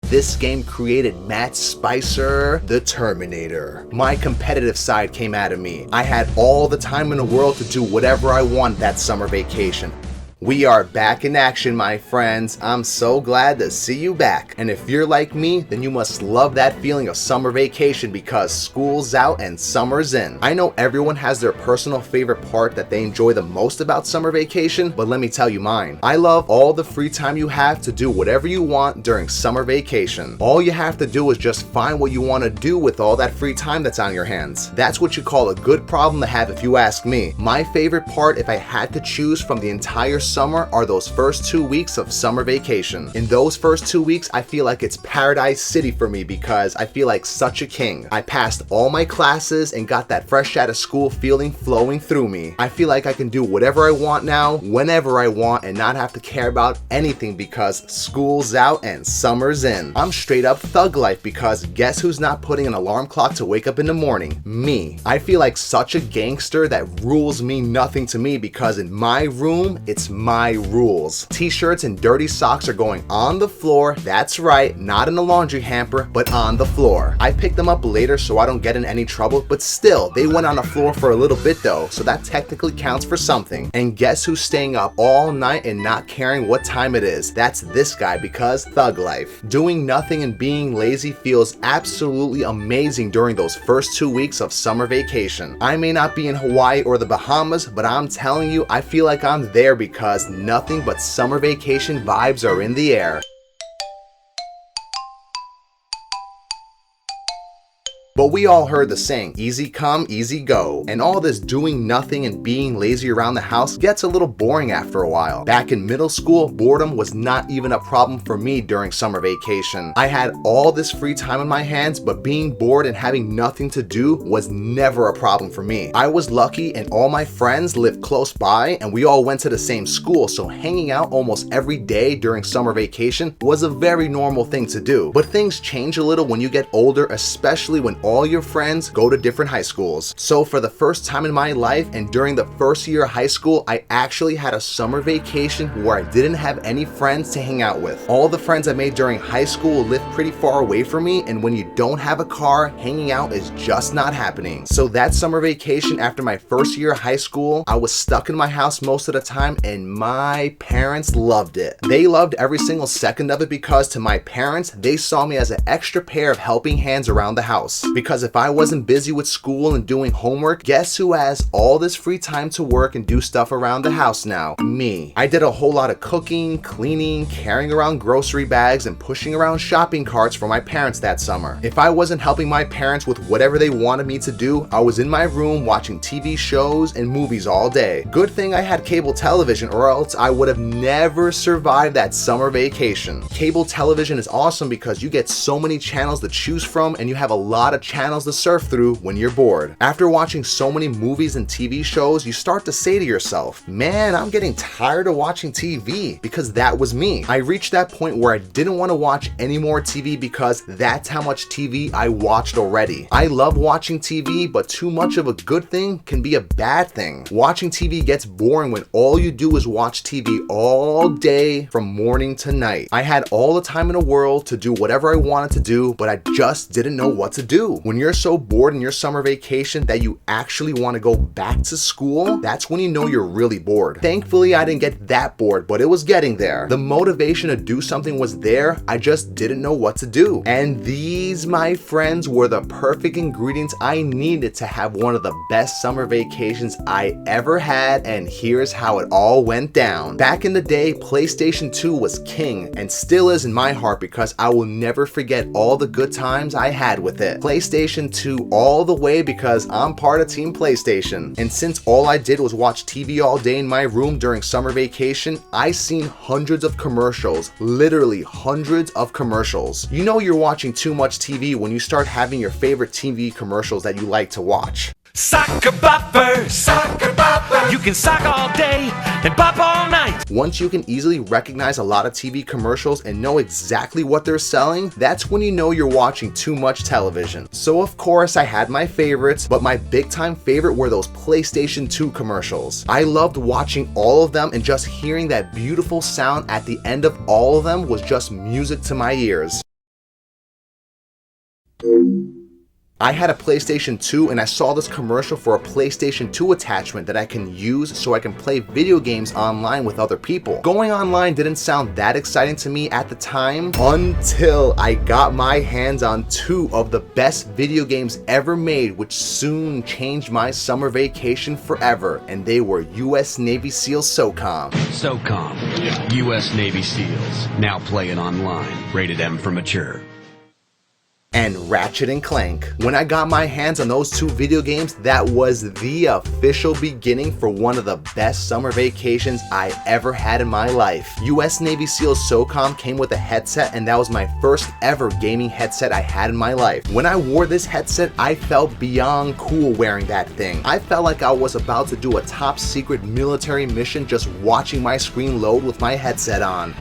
this game created Matt Spicer, the Terminator. My competitive side came out of me. I had all the time in the world to do whatever I wanted that summer vacation. We are back in action, my friends. I'm so glad to see you back. And if you're like me, then you must love that feeling of summer vacation because school's out and summer's in. I know everyone has their personal favorite part that they enjoy the most about summer vacation, but let me tell you mine. I love all the free time you have to do whatever you want during summer vacation. All you have to do is just find what you want to do with all that free time that's on your hands. That's what you call a good problem to have if you ask me. My favorite part, if I had to choose from the entire summer, are those first 2 weeks of summer vacation. In those first 2 weeks, I feel like it's paradise city for me because I feel like such a king. I passed all my classes and got that fresh out of school feeling flowing through me. I feel like I can do whatever I want now, whenever I want, and not have to care about anything because school's out and summer's in. I'm straight up thug life because guess who's not putting an alarm clock to wake up in the morning? Me. I feel like such a gangster that rules mean nothing to me because in my room, it's my rules. T-shirts and dirty socks are going on the floor. That's right, not in a laundry hamper, but on the floor. I picked them up later so I don't get in any trouble, but still, they went on the floor for a little bit though, so that technically counts for something. And guess who's staying up all night and not caring what time it is? That's this guy because thug life. Doing nothing and being lazy feels absolutely amazing during those first 2 weeks of summer vacation. I may not be in Hawaii or the Bahamas, but I'm telling you, I feel like I'm there because nothing but summer vacation vibes are in the air. But we all heard the saying, easy come, easy go. And all this doing nothing and being lazy around the house gets a little boring after a while. Back in middle school, boredom was not even a problem for me during summer vacation. I had all this free time in my hands, but being bored and having nothing to do was never a problem for me. I was lucky and all my friends lived close by and we all went to the same school, so hanging out almost every day during summer vacation was a very normal thing to do. But things change a little when you get older, especially when all your friends go to different high schools. So for the first time in my life and during the first year of high school, I actually had a summer vacation where I didn't have any friends to hang out with. All the friends I made during high school lived pretty far away from me, and when you don't have a car, hanging out is just not happening. So that summer vacation after my first year of high school, I was stuck in my house most of the time and my parents loved it. They loved every single second of it because to my parents, they saw me as an extra pair of helping hands around the house. Because if I wasn't busy with school and doing homework, guess who has all this free time to work and do stuff around the house now? Me. I did a whole lot of cooking, cleaning, carrying around grocery bags, and pushing around shopping carts for my parents that summer. If I wasn't helping my parents with whatever they wanted me to do, I was in my room watching TV shows and movies all day. Good thing I had cable television or else I would have never survived that summer vacation. Cable television is awesome because you get so many channels to choose from and you have a lot of channels to surf through when you're bored. After watching so many movies and TV shows, you start to say to yourself, man, I'm getting tired of watching TV, because that was me. I reached that point where I didn't want to watch any more TV because that's how much TV I watched already. I love watching TV, but too much of a good thing can be a bad thing. Watching TV gets boring when all you do is watch TV all day from morning to night. I had all the time in the world to do whatever I wanted to do, but I just didn't know what to do. When you're so bored in your summer vacation that you actually want to go back to school, that's when you know you're really bored. Thankfully, I didn't get that bored, but it was getting there. The motivation to do something was there, I just didn't know what to do. And these, my friends, were the perfect ingredients I needed to have one of the best summer vacations I ever had, and here's how it all went down. Back in the day, PlayStation 2 was king, and still is in my heart because I will never forget all the good times I had with it. PlayStation 2 all the way because I'm part of Team PlayStation. And since all I did was watch TV all day in my room during summer vacation, I seen hundreds of commercials, literally hundreds of commercials. You know you're watching too much TV when you start having your favorite TV commercials that you like to watch. Soccer boppers, soccer boppers. You can sock all day and bop all night. Once you can easily recognize a lot of TV commercials and know exactly what they're selling, that's when you know you're watching too much television. So of course I had my favorites, but my big time favorite were those PlayStation 2 commercials. I loved watching all of them, and just hearing that beautiful sound at the end of all of them was just music to my ears. I had a PlayStation 2 and I saw this commercial for a PlayStation 2 attachment that I can use so I can play video games online with other people. Going online didn't sound that exciting to me at the time until I got my hands on two of the best video games ever made, which soon changed my summer vacation forever, and they were US Navy SEAL SOCOM. SOCOM, U.S. Navy SEALs, now playing online, rated M for mature. And Ratchet & Clank. When I got my hands on those two video games, that was the official beginning for one of the best summer vacations I ever had in my life. US Navy SEAL SOCOM came with a headset, and that was my first ever gaming headset I had in my life. When I wore this headset, I felt beyond cool wearing that thing. I felt like I was about to do a top secret military mission just watching my screen load with my headset on.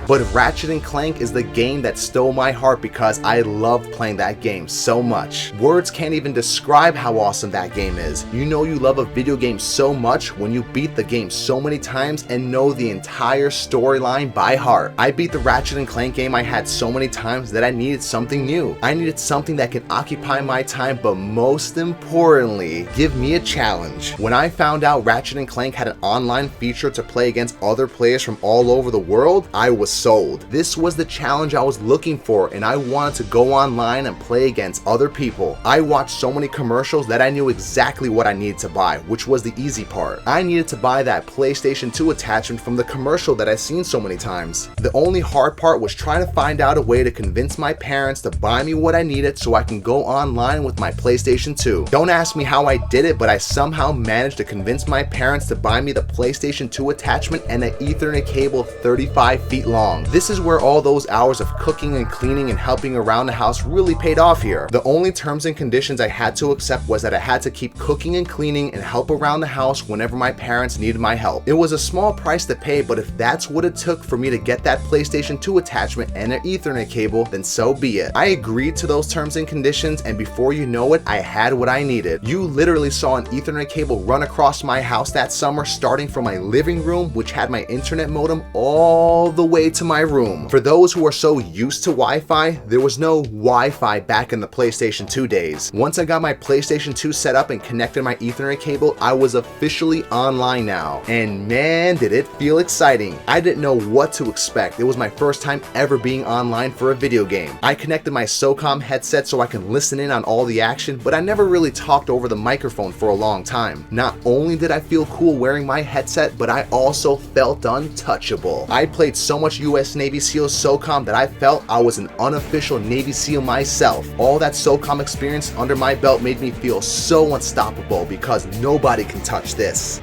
But Ratchet & Clank is the game that stole my heart because I love playing that game so much. Words can't even describe how awesome that game is. You know you love a video game so much when you beat the game so many times and know the entire storyline by heart. I beat the Ratchet & Clank game I had so many times that I needed something new. I needed something that could occupy my time, but most importantly, give me a challenge. When I found out Ratchet & Clank had an online feature to play against other players from all over the world, I was sold. This was the challenge I was looking for, and I wanted to go online and play against other people. I watched so many commercials that I knew exactly what I needed to buy, which was the easy part. I needed to buy that PlayStation 2 attachment from the commercial that I've seen so many times. The only hard part was trying to find out a way to convince my parents to buy me what I needed so I can go online with my PlayStation 2. Don't ask me how I did it, but I somehow managed to convince my parents to buy me the PlayStation 2 attachment and an Ethernet cable 35 feet long. This is where all those hours of cooking and cleaning and helping around the house really paid off here. The only terms and conditions I had to accept was that I had to keep cooking and cleaning and help around the house whenever my parents needed my help. It was a small price to pay, but if that's what it took for me to get that PlayStation 2 attachment and an Ethernet cable, then so be it. I agreed to those terms and conditions, and before you know it, I had what I needed. You literally saw an Ethernet cable run across my house that summer, starting from my living room, which had my internet modem, all the way to my room. For those who are so used to Wi-Fi, there was no Wi-Fi back in the PlayStation 2 days. Once I got my PlayStation 2 set up and connected my Ethernet cable, I was officially online now. And man, did it feel exciting. I didn't know what to expect. It was my first time ever being online for a video game. I connected my SOCOM headset so I can listen in on all the action, but I never really talked over the microphone for a long time. Not only did I feel cool wearing my headset, but I also felt untouchable. I played so much US Navy SEAL SOCOM that I felt I was an unofficial Navy SEAL myself. All that SOCOM experience under my belt made me feel so unstoppable because nobody can touch this.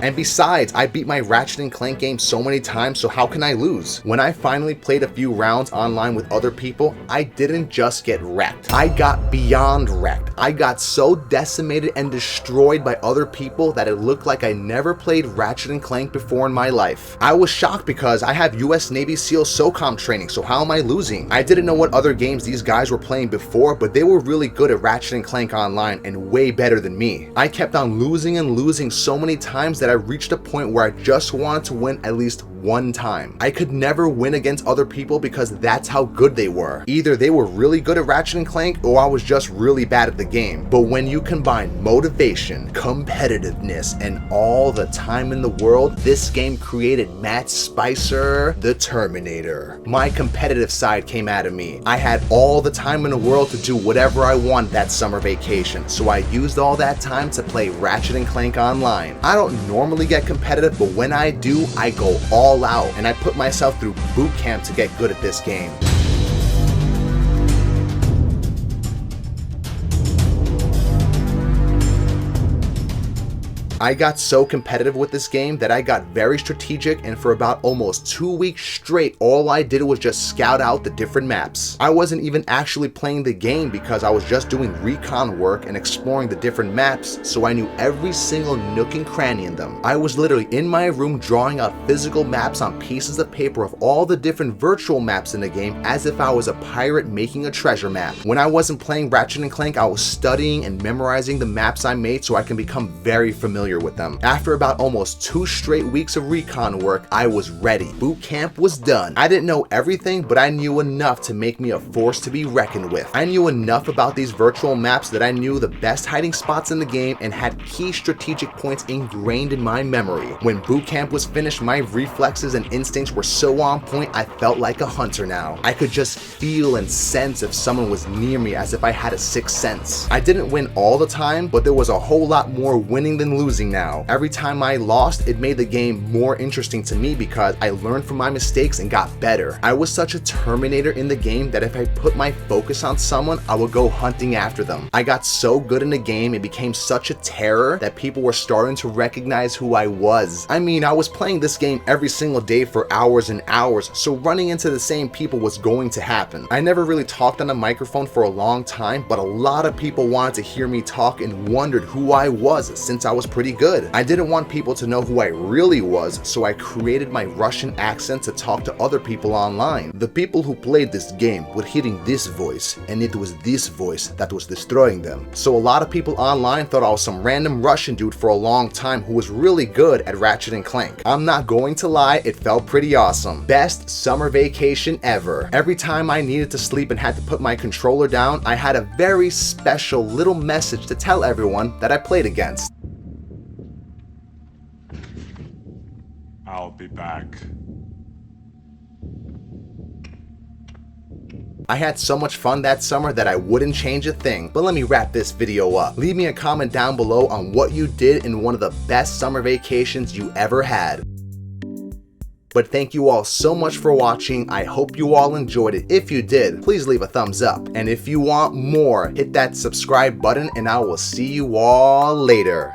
And besides, I beat my Ratchet & Clank game so many times, so how can I lose? When I finally played a few rounds online with other people, I didn't just get wrecked. I got beyond wrecked. I got so decimated and destroyed by other people that it looked like I never played Ratchet & Clank before in my life. I was shocked because I have US Navy SEAL SOCOM training, so how am I losing? I didn't know what other games these guys were playing before, but they were really good at Ratchet & Clank Online and way better than me. I kept on losing and losing so many times that I reached a point where I just wanted to win at least one time. I could never win against other people because that's how good they were. Either they were really good at Ratchet & Clank or I was just really bad at the game. But when you combine motivation, competitiveness, and all the time in the world, this game created Matt Spicer, the Terminator. My competitive side came out of me. I had all the time in the world to do whatever I wanted that summer vacation, so I used all that time to play Ratchet & Clank Online. I don't normally get competitive, but when I do, I go all out, and I put myself through boot camp to get good at this game. I got so competitive with this game that I got very strategic, and for about almost 2 weeks straight, all I did was just scout out the different maps. I wasn't even actually playing the game because I was just doing recon work and exploring the different maps, so I knew every single nook and cranny in them. I was literally in my room drawing out physical maps on pieces of paper of all the different virtual maps in the game as if I was a pirate making a treasure map. When I wasn't playing Ratchet & Clank, I was studying and memorizing the maps I made so I can become very familiar with them. After about almost 2 straight weeks of recon work, I was ready. Boot camp was done. I didn't know everything, but I knew enough to make me a force to be reckoned with. I knew enough about these virtual maps that I knew the best hiding spots in the game and had key strategic points ingrained in my memory. When boot camp was finished, my reflexes and instincts were so on point I felt like a hunter now. I could just feel and sense if someone was near me as if I had a sixth sense. I didn't win all the time, but there was a whole lot more winning than losing now. Every time I lost, it made the game more interesting to me because I learned from my mistakes and got better. I was such a Terminator in the game that if I put my focus on someone, I would go hunting after them. I got so good in the game, it became such a terror that people were starting to recognize who I was. I mean, I was playing this game every single day for hours and hours, so running into the same people was going to happen. I never really talked on a microphone for a long time, but a lot of people wanted to hear me talk and wondered who I was since I was pretty good. I didn't want people to know who I really was, so I created my Russian accent to talk to other people online. The people who played this game were hearing this voice, and it was this voice that was destroying them. So a lot of people online thought I was some random Russian dude for a long time who was really good at Ratchet & Clank. I'm not going to lie, it felt pretty awesome. Best summer vacation ever. Every time I needed to sleep and had to put my controller down, I had a very special little message to tell everyone that I played against. I'll be back. I had so much fun that summer that I wouldn't change a thing. But let me wrap this video up. Leave me a comment down below on what you did in one of the best summer vacations you ever had. But thank you all so much for watching. I hope you all enjoyed it. If you did, please leave a thumbs up. And if you want more, hit that subscribe button and I will see you all later.